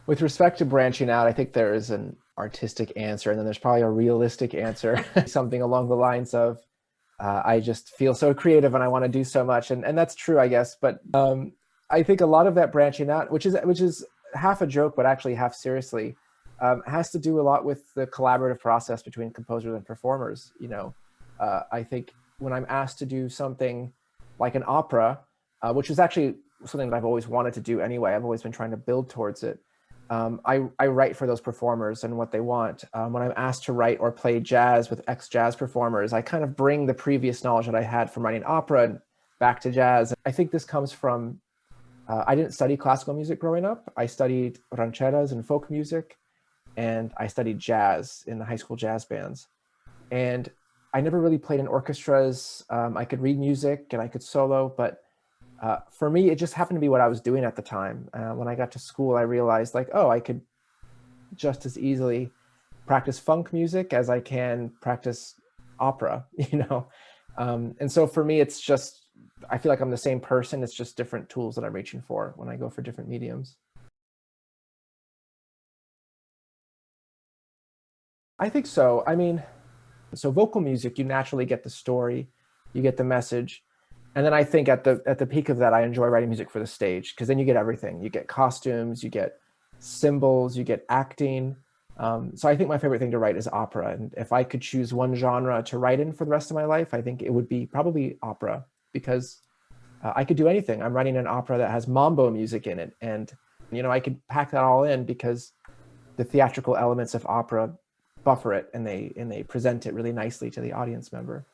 With respect to branching out, I think there is an artistic answer, and then there's probably a realistic answer, something along the lines of, I just feel so creative and I want to do so much. And that's true, I guess. But I think a lot of that branching out, which is half a joke, but actually half seriously, has to do a lot with the collaborative process between composers and performers. I think when I'm asked to do something like an opera, which is actually something that I've always wanted to do anyway, I've always been trying to build towards it. I write for those performers and what they want. When I'm asked to write or play jazz with ex-jazz performers, I kind of bring the previous knowledge that I had from writing opera back to jazz. I think this comes from, I didn't study classical music growing up. I studied rancheras and folk music, and I studied jazz in the high school jazz bands. And I never really played in orchestras. I could read music and I could solo, but for me, it just happened to be what I was doing at the time. When I got to school, I realized like, oh, I could just as easily practice funk music as I can practice opera, And so for me, it's just, I feel like I'm the same person. It's just different tools that I'm reaching for when I go for different mediums. I think so. I mean, so vocal music, you naturally get the story, you get the message. And then I think at the peak of that, I enjoy writing music for the stage, because then you get everything. You get costumes, you get symbols, you get acting. So I think my favorite thing to write is opera. And if I could choose one genre to write in for the rest of my life, I think it would be probably opera, because I could do anything. I'm writing an opera that has mambo music in it. And, I could pack that all in because the theatrical elements of opera buffer it, and they present it really nicely to the audience member.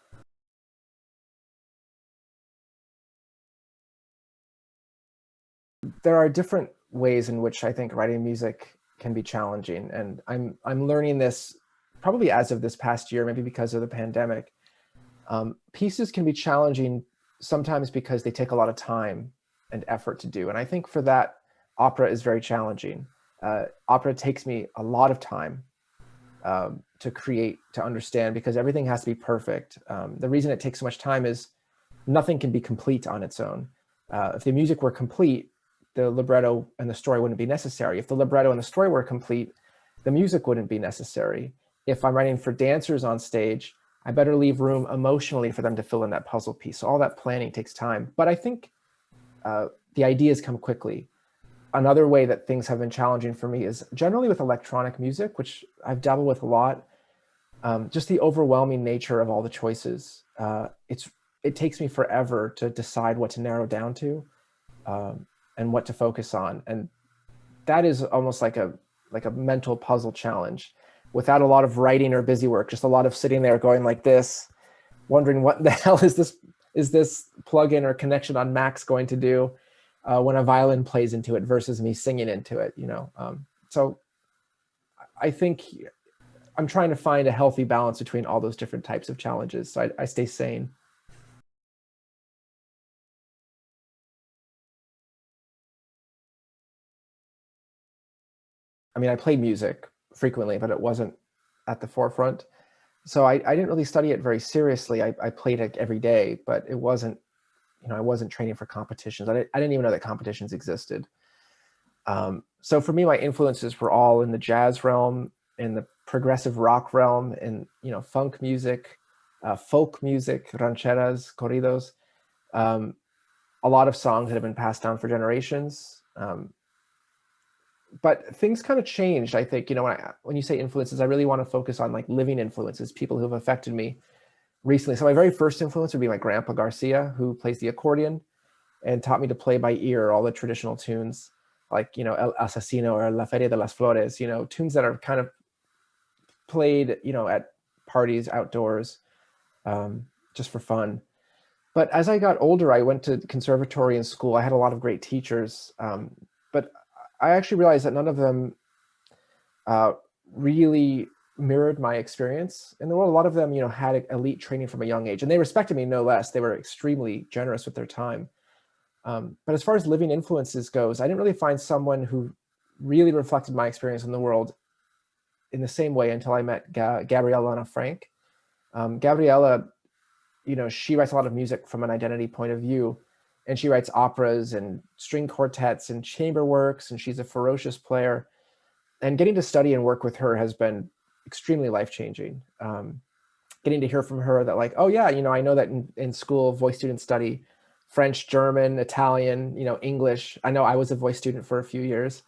There are different ways in which I think writing music can be challenging, and I'm learning this probably as of this past year, maybe because of the pandemic. Pieces can be challenging sometimes because they take a lot of time and effort to do, and I think for that, opera is very challenging. Opera takes me a lot of time to create, to understand, because everything has to be perfect. The reason it takes so much time is nothing can be complete on its own. If the music were complete, the libretto and the story wouldn't be necessary. If the libretto and the story were complete, the music wouldn't be necessary. If I'm writing for dancers on stage, I better leave room emotionally for them to fill in that puzzle piece. So all that planning takes time. But I think the ideas come quickly. Another way that things have been challenging for me is generally with electronic music, which I've dabbled with a lot. Just the overwhelming nature of all the choices. It takes me forever to decide what to narrow down to. And what to focus on. And that is almost like a mental puzzle challenge, without a lot of writing or busy work, just a lot of sitting there going like this, wondering what the hell is this plugin or connection on Macs going to do when a violin plays into it versus me singing into it, So I think I'm trying to find a healthy balance between all those different types of challenges, so I stay sane. I mean, I played music frequently, but it wasn't at the forefront. So I didn't really study it very seriously. I played it every day, but it wasn't, I wasn't training for competitions. I didn't even know that competitions existed. So for me, my influences were all in the jazz realm, in the progressive rock realm, in, funk music, folk music, rancheras, corridos, a lot of songs that have been passed down for generations. But things kind of changed, I think. When you say influences, I really want to focus on like living influences, people who have affected me recently. So my very first influence would be my grandpa Garcia, who plays the accordion and taught me to play by ear all the traditional tunes, like, El Asesino or La Feria de las Flores, tunes that are kind of played, at parties outdoors, just for fun. But as I got older, I went to conservatory and school. I had a lot of great teachers, but I actually realized that none of them really mirrored my experience in the world. A lot of them, had elite training from a young age, and they respected me no less. They were extremely generous with their time. But as far as living influences goes, I didn't really find someone who really reflected my experience in the world in the same way until I met Gabriela and Frank. Gabriela, she writes a lot of music from an identity point of view, and she writes operas and string quartets and chamber works, and she's a ferocious player. And getting to study and work with her has been extremely life-changing. Getting to hear from her that like, oh yeah, I know that in school, voice students study French, German, Italian, English. I know I was a voice student for a few years.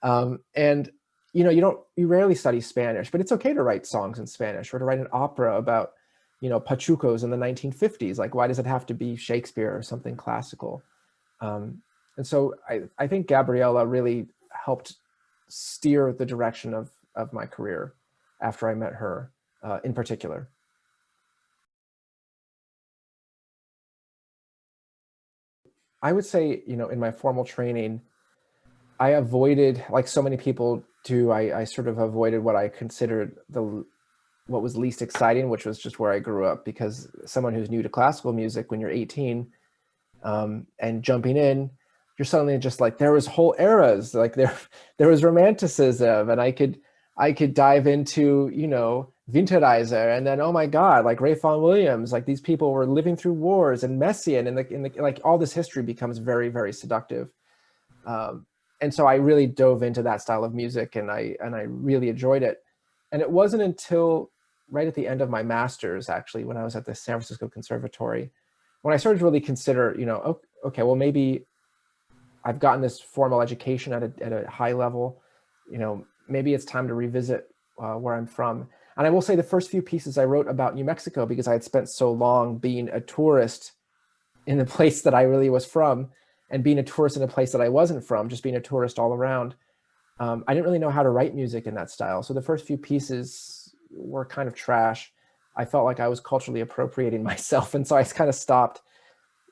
And you rarely study Spanish, but it's okay to write songs in Spanish or to write an opera about, Pachucos in the 1950s. Like, why does it have to be Shakespeare or something classical? And so I think Gabriela really helped steer the direction of my career after I met her, in particular. I would say, in my formal training, I avoided, like so many people do, I sort of avoided what I considered what was least exciting, which was just where I grew up, because someone who's new to classical music, when you're 18, and jumping in, you're suddenly just like, there was whole eras, like there was romanticism, and I could dive into, Winterreise, and then, oh my God, like Ray Vaughan Williams, like these people were living through wars, and Messiaen, and like all this history becomes very, very seductive. And so I really dove into that style of music, and I really enjoyed it. And it wasn't until right at the end of my master's, actually, when I was at the San Francisco Conservatory, when I started to really consider, okay, well, maybe I've gotten this formal education at a high level, maybe it's time to revisit where I'm from. And I will say the first few pieces I wrote about New Mexico, because I had spent so long being a tourist in the place that I really was from, and being a tourist in a place that I wasn't from, just being a tourist all around. I didn't really know how to write music in that style. So the first few pieces were kind of trash. I felt like I was culturally appropriating myself. And so I kind of stopped.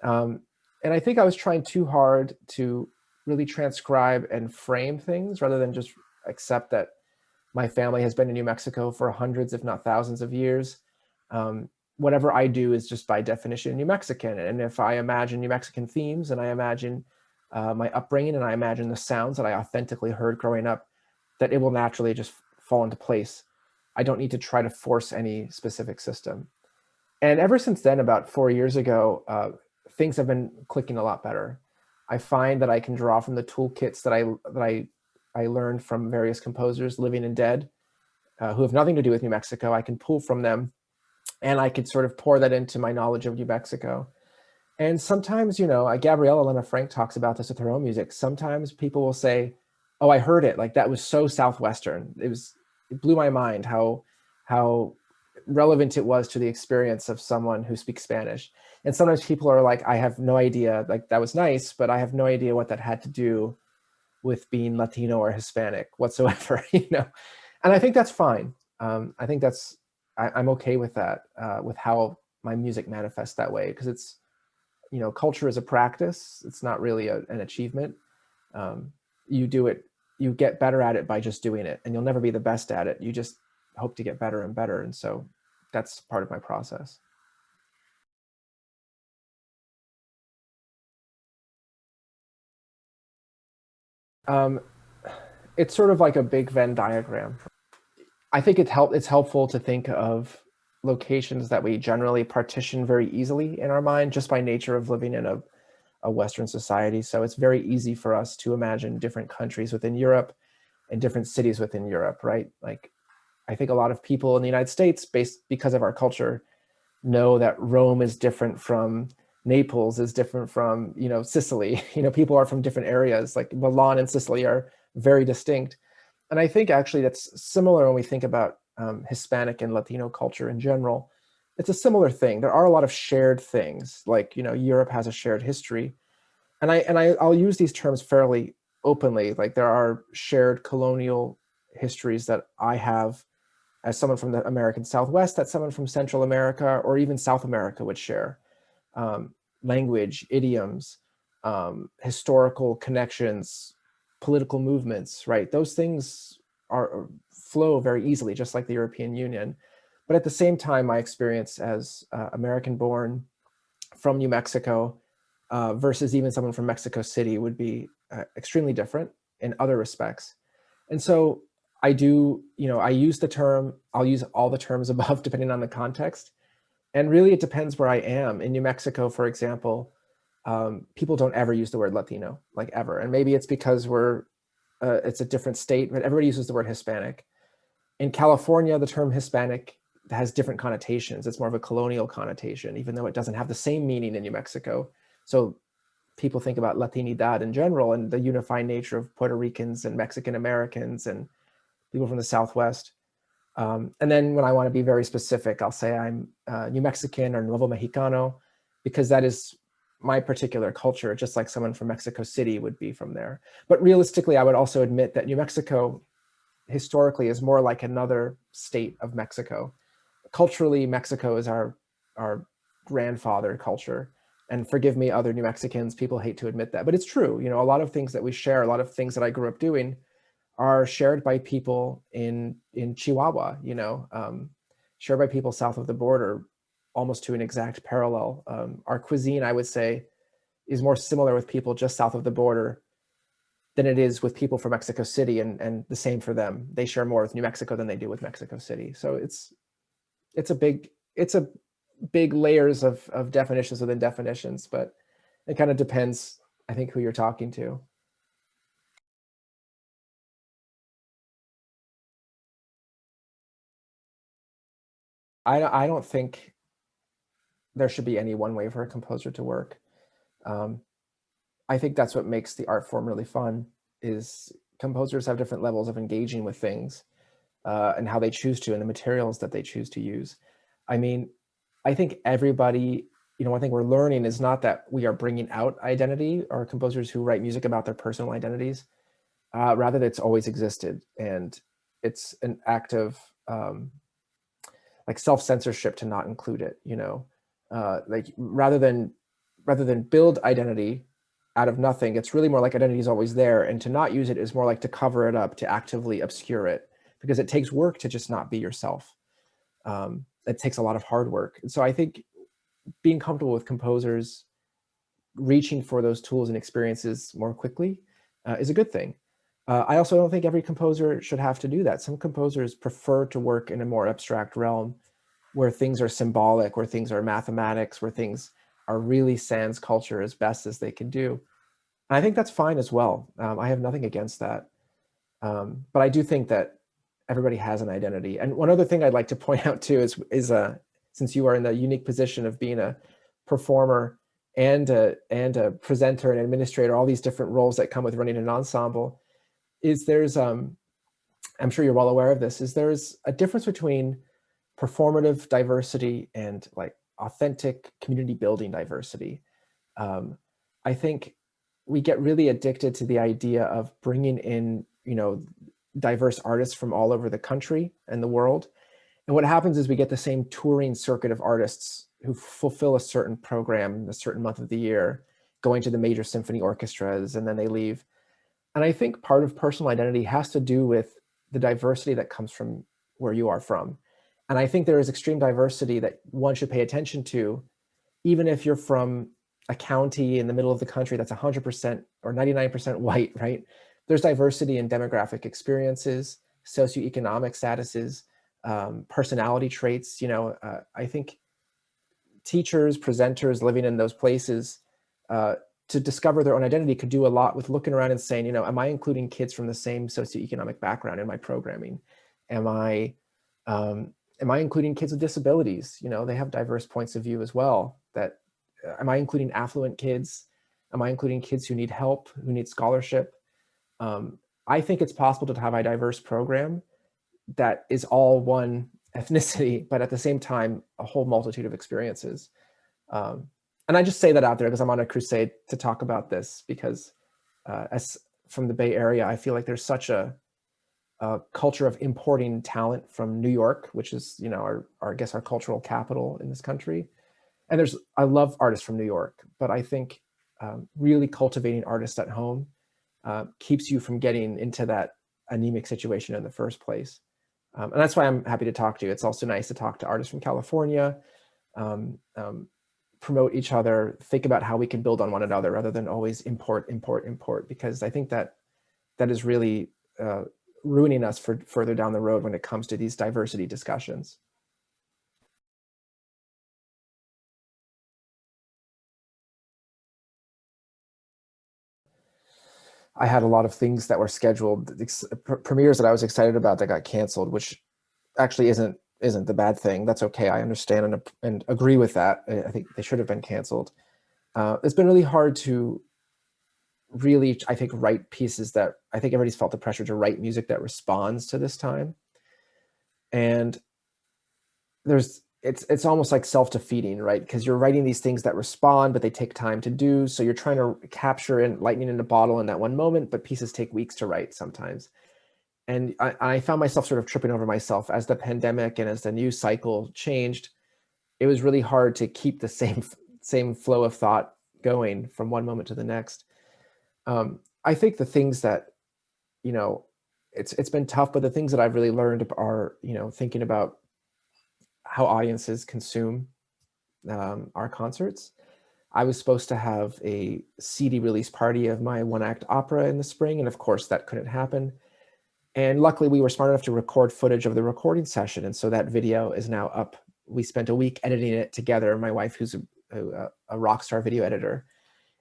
And I think I was trying too hard to really transcribe and frame things rather than just accept that my family has been in New Mexico for hundreds, if not thousands of years. Whatever I do is just by definition New Mexican. And if I imagine New Mexican themes, and I imagine my upbringing, and I imagine the sounds that I authentically heard growing up, that it will naturally just fall into place. I don't need to try to force any specific system. And ever since then, about 4 years ago, things have been clicking a lot better. I find that I can draw from the toolkits that I learned from various composers, living and dead, who have nothing to do with New Mexico. I can pull from them, and I could sort of pour that into my knowledge of New Mexico. And sometimes, Gabriela Lena Frank talks about this with her own music. Sometimes people will say, oh, I heard it. Like, that was so Southwestern. It blew my mind how relevant it was to the experience of someone who speaks Spanish. And sometimes people are like, I have no idea, like that was nice, but I have no idea what that had to do with being Latino or Hispanic whatsoever, And I think that's fine. I think I'm okay with that, with how my music manifests that way, because it's, culture is a practice. It's not really an achievement. You do it, you get better at it by just doing it, and you'll never be the best at it. You just hope to get better and better. And so that's part of my process. It's sort of like a big Venn diagram. I think it's helpful to think of locations that we generally partition very easily in our mind, just by nature of living in a Western society. So it's very easy for us to imagine different countries within Europe and different cities within Europe, right? Like, I think a lot of people in the United States, because of our culture, know that Rome is different from Naples, is different from, Sicily. People are from different areas, like Milan and Sicily are very distinct. And I think actually that's similar when we think about Hispanic and Latino culture in general. It's a similar thing. There are a lot of shared things, like, Europe has a shared history. And I'll use these terms fairly openly. Like, there are shared colonial histories that I have as someone from the American Southwest, that someone from Central America or even South America would share. Language, idioms, historical connections, political movements, right? Those things flow very easily, just like the European Union. But at the same time, my experience as American-born from New Mexico versus even someone from Mexico City would be extremely different in other respects. And so I do, I use the term, I'll use all the terms above depending on the context. And really, it depends where I am. In New Mexico, for example, people don't ever use the word Latino, like ever. And maybe it's because we're it's a different state, but everybody uses the word Hispanic. In California, the term Hispanic has different connotations. It's more of a colonial connotation, even though it doesn't have the same meaning in New Mexico. So people think about Latinidad in general and the unifying nature of Puerto Ricans and Mexican Americans and people from the Southwest. And then when I want to be very specific, I'll say I'm New Mexican or Nuevo Mexicano, because that is my particular culture, just like someone from Mexico City would be from there. But realistically, I would also admit that New Mexico historically is more like another state of Mexico. Culturally, Mexico is our grandfather culture. And forgive me, other New Mexicans, people hate to admit that, but it's true. You know, a lot of things that we share, a lot of things that I grew up doing are shared by people in Chihuahua, you know, shared by people south of the border, almost to an exact parallel. Our cuisine, I would say, is more similar with people just south of the border than it is with people from Mexico City, and the same for them. They share more with New Mexico than they do with Mexico City. So it's a big layers of definitions within definitions, but it kind of depends, I think, who you're talking to. I don't think there should be any one way for a composer to work. I think that's what makes the art form really fun, is composers have different levels of engaging with things and how they choose to, and the materials that they choose to use. I mean, I think everybody, you know, one thing we're learning is not that we are bringing out identity, or composers who write music about their personal identities, rather that it's always existed. And it's an act of like self-censorship to not include it, you know, like rather than build identity out of nothing, it's really more like identity is always there, and to not use it is more like to cover it up, to actively obscure it, because it takes work to just not be yourself. It takes a lot of hard work. And so I think being comfortable with composers reaching for those tools and experiences more quickly is a good thing. I also don't think every composer should have to do that. Some composers prefer to work in a more abstract realm where things are symbolic, where things are mathematics, where things are really sans culture as best as they can do. And I think that's fine as well. I have nothing against that. But I do think that everybody has an identity. And one other thing I'd like to point out too is since you are in the unique position of being a performer and a presenter and administrator, all these different roles that come with running an ensemble, is there's I'm sure you're well aware of this, is there's a difference between performative diversity and like authentic community building diversity. I think we get really addicted to the idea of bringing in, you know, diverse artists from all over the country and the world. And what happens is we get the same touring circuit of artists who fulfill a certain program in a certain month of the year, going to the major symphony orchestras, and then they leave. And I think part of personal identity has to do with the diversity that comes from where you are from. And I think there is extreme diversity that one should pay attention to, even if you're from a county in the middle of the country that's 100% or 99% white, right? There's diversity in demographic experiences, socioeconomic statuses, personality traits. You know, I think teachers, presenters living in those places to discover their own identity could do a lot with looking around and saying, you know, am I including kids from the same socioeconomic background in my programming? Am I including kids with disabilities? You know, they have diverse points of view as well. That am I including affluent kids? Am I including kids who need help, who need scholarship? I think it's possible to have a diverse program that is all one ethnicity, but at the same time, a whole multitude of experiences. And I just say that out there because I'm on a crusade to talk about this, because as from the Bay Area, I feel like there's such a culture of importing talent from New York, which is, you know, I guess our cultural capital in this country. And I love artists from New York, but I think really cultivating artists at home keeps you from getting into that anemic situation in the first place. And that's why I'm happy to talk to you. It's also nice to talk to artists from California, promote each other, think about how we can build on one another rather than always import, because I think that is really ruining us for further down the road when it comes to these diversity discussions. I had a lot of things that were scheduled, premieres that I was excited about that got canceled, which actually isn't the bad thing. That's okay. I understand and agree with that. I think they should have been canceled. It's been really hard to really, I think, write pieces that I think everybody's felt the pressure to write music that responds to this time. And it's almost like self-defeating, right? Because you're writing these things that respond, but they take time to do. So you're trying to capture lightning in a bottle in that one moment, but pieces take weeks to write sometimes. And I found myself sort of tripping over myself as the pandemic and as the news cycle changed. It was really hard to keep the same flow of thought going from one moment to the next. I think the things that, it's been tough, but the things that I've really learned are, thinking about how audiences consume our concerts. I was supposed to have a CD release party of my one-act opera in the spring, and of course that couldn't happen. And luckily we were smart enough to record footage of the recording session, and so that video is now up. We spent a week editing it together, my wife, who's a rock star video editor,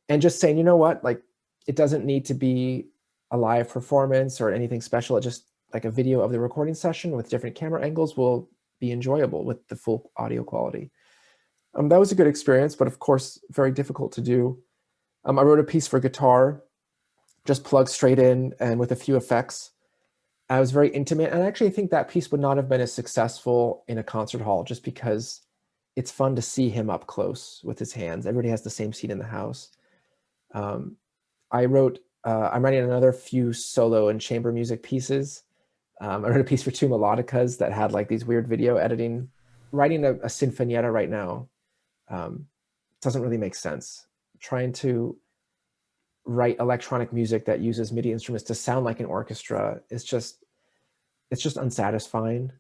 and just saying, you know what, like, it doesn't need to be a live performance or anything special. It just, like, a video of the recording session with different camera angles will be enjoyable with the full audio quality. That was a good experience, but of course, very difficult to do. I wrote a piece for guitar, just plugged straight in and with a few effects. I was very intimate, and I actually think that piece would not have been as successful in a concert hall, just because it's fun to see him up close with his hands. Everybody has the same seat in the house. I'm writing another few solo and chamber music pieces. I wrote a piece for two melodicas that had like these weird video editing. Writing a sinfonietta right now doesn't really make sense. Trying to write electronic music that uses MIDI instruments to sound like an orchestra is just, it's just unsatisfying.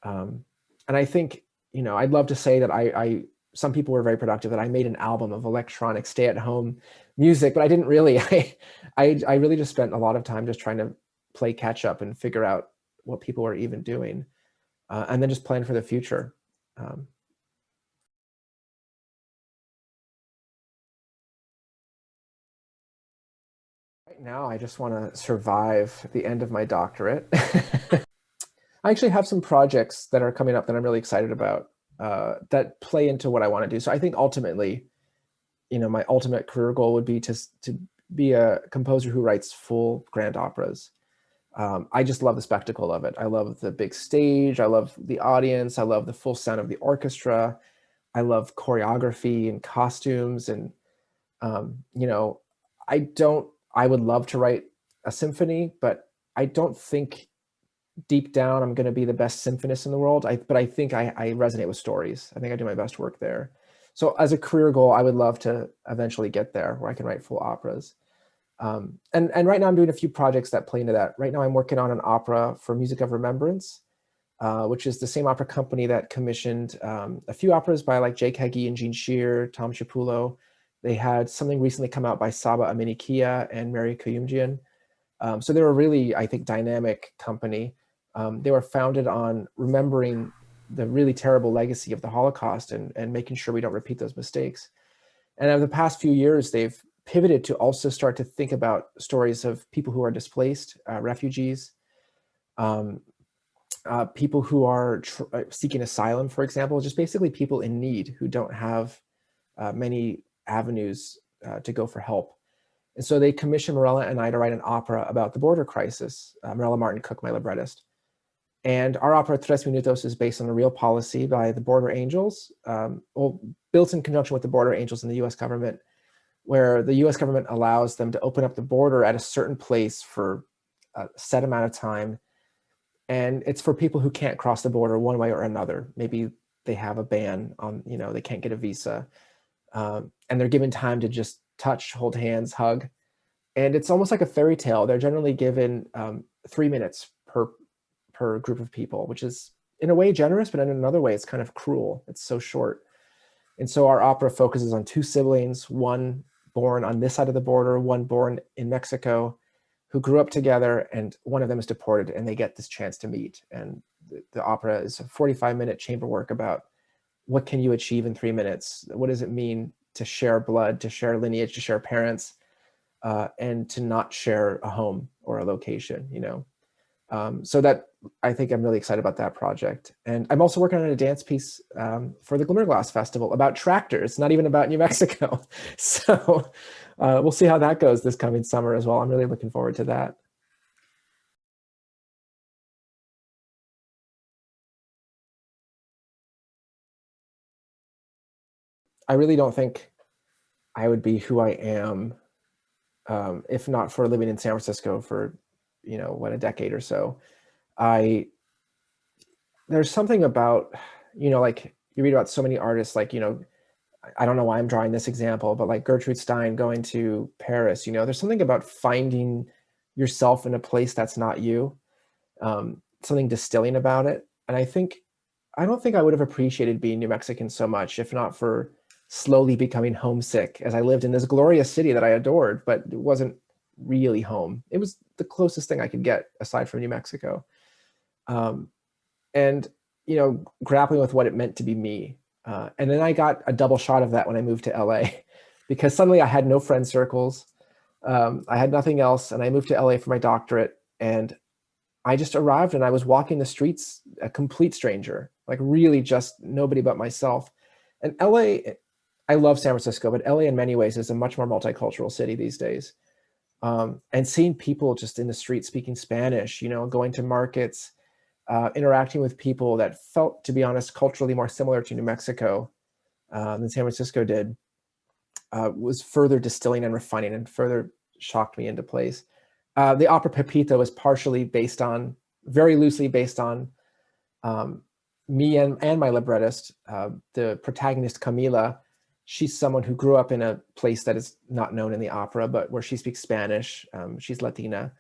And I think, I'd love to say that some people were very productive, that I made an album of electronic stay-at-home music, but I didn't really. I really just spent a lot of time just trying to play catch up and figure out what people were even doing, and then just plan for the future. Right now, I just want to survive the end of my doctorate. I actually have some projects that are coming up that I'm really excited about, that play into what I want to do. So I think ultimately, my ultimate career goal would be to be a composer who writes full grand operas. I just love the spectacle of it. I love the big stage. I love the audience. I love the full sound of the orchestra. I love choreography and costumes. And, I would love to write a symphony, but I don't think deep down I'm going to be the best symphonist in the world. But I think I resonate with stories. I think I do my best work there. So as a career goal, I would love to eventually get there where I can write full operas. And right now I'm doing a few projects that play into that. Right now I'm working on an opera for Music of Remembrance, which is the same opera company that commissioned a few operas by like Jake Heggie and Gene Shear, Tom Chiapullo. They had something recently come out by Saba Aminikia and Mary Kayumjian. So they're a really, I think, dynamic company. They were founded on remembering the really terrible legacy of the Holocaust and making sure we don't repeat those mistakes. And over the past few years, they've pivoted to also start to think about stories of people who are displaced, refugees, people who are seeking asylum, for example, just basically people in need who don't have many avenues to go for help. And so they commissioned Marella and I to write an opera about the border crisis, Marella Martin Koch, my librettist. And our opera, Tres Minutos, is based on a real policy by the Border Angels, built in conjunction with the Border Angels and the US government, where the US government allows them to open up the border at a certain place for a set amount of time. And it's for people who can't cross the border one way or another. Maybe they have a ban on, they can't get a visa. And they're given time to just touch, hold hands, hug. And it's almost like a fairy tale. They're generally given 3 minutes per group of people, which is in a way generous, but in another way, it's kind of cruel. It's so short. And so our opera focuses on two siblings, one born on this side of the border, one born in Mexico, who grew up together, and one of them is deported, and they get this chance to meet. And the opera is a 45-minute chamber work about what can you achieve in 3 minutes? What does it mean to share blood, to share lineage, to share parents? and to not share a home or a location, you know. So that, I think I'm really excited about that project. And I'm also working on a dance piece for the Glimmerglass Festival about tractors, not even about New Mexico. So we'll see how that goes this coming summer as well. I'm really looking forward to that. I really don't think I would be who I am if not for living in San Francisco for, you know, what, a decade or so. There's something about, you know, like you read about so many artists, like, you know, I don't know why I'm drawing this example, but like Gertrude Stein going to Paris, you know, there's something about finding yourself in a place that's not you, something distilling about it. And I don't think I would have appreciated being New Mexican so much if not for slowly becoming homesick as I lived in this glorious city that I adored, but it wasn't really home. It was the closest thing I could get aside from New Mexico. And, you know, grappling with what it meant to be me. And then I got a double shot of that when I moved to LA because suddenly I had no friend circles. I had nothing else. And I moved to LA for my doctorate, and I just arrived and I was walking the streets, a complete stranger, like really just nobody but myself. And LA, I love San Francisco, but LA in many ways is a much more multicultural city these days. And seeing people just in the street speaking Spanish, you know, going to markets, interacting with people that felt, to be honest, culturally more similar to New Mexico than San Francisco did, was further distilling and refining and further shocked me into place. The opera Pepito is partially based on, very loosely based on me and my librettist. The protagonist, Camila, she's someone who grew up in a place that is not known in the opera, but where she speaks Spanish. She's Latina.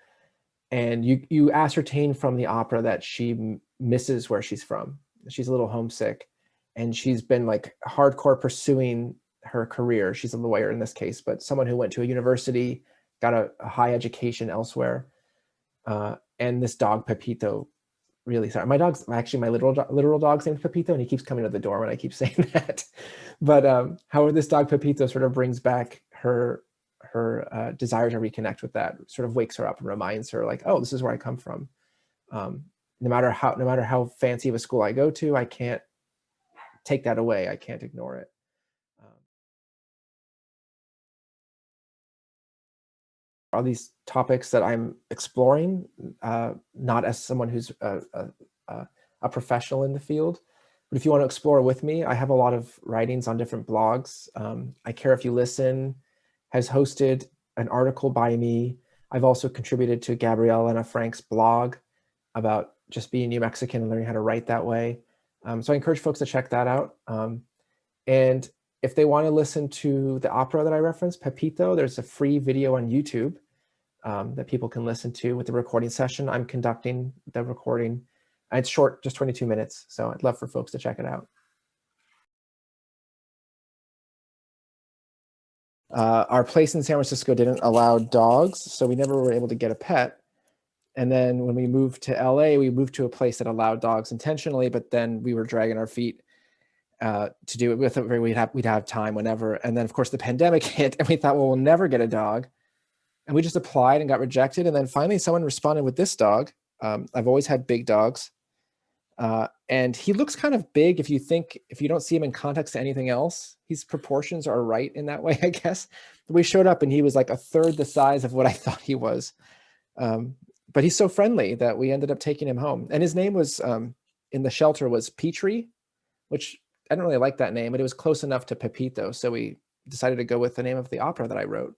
And you ascertain from the opera that she misses where she's from. She's a little homesick, and she's been like hardcore pursuing her career. She's a lawyer in this case, but someone who went to a university, got a high education elsewhere. And this dog, Pepito, really, sorry, my dog's actually, my literal dog's named Pepito, and he keeps coming to the door when I keep saying that. But however, this dog Pepito sort of brings back her desire to reconnect with that, sort of wakes her up and reminds her, like, oh, this is where I come from. No matter how fancy of a school I go to, I can't take that away. I can't ignore it. Are these topics that I'm exploring, not as someone who's a professional in the field, but if you want to explore with me, I have a lot of writings on different blogs. I Care If You Listen has hosted an article by me. I've also contributed to Gabriela and Frank's blog about just being New Mexican and learning how to write that way. So I encourage folks to check that out. And if they want to listen to the opera that I referenced, Pepito, there's a free video on YouTube that people can listen to with the recording session. I'm conducting the recording. It's short, just 22 minutes. So I'd love for folks to check it out. Our place in San Francisco didn't allow dogs, so we never were able to get a pet. And then when we moved to LA, we moved to a place that allowed dogs intentionally, but then we were dragging our feet to do it with it. We'd have time whenever. And then of course the pandemic hit, and we thought, well, we'll never get a dog. And we just applied and got rejected. And then finally someone responded with this dog. I've always had big dogs. And he looks kind of big if you don't see him in context to anything else. His proportions are right in that way, I guess. But we showed up and he was like a third the size of what I thought he was. But he's so friendly that we ended up taking him home. And his name was, in the shelter, was Petrie, which I don't really like that name, but it was close enough to Pepito. So we decided to go with the name of the opera that I wrote.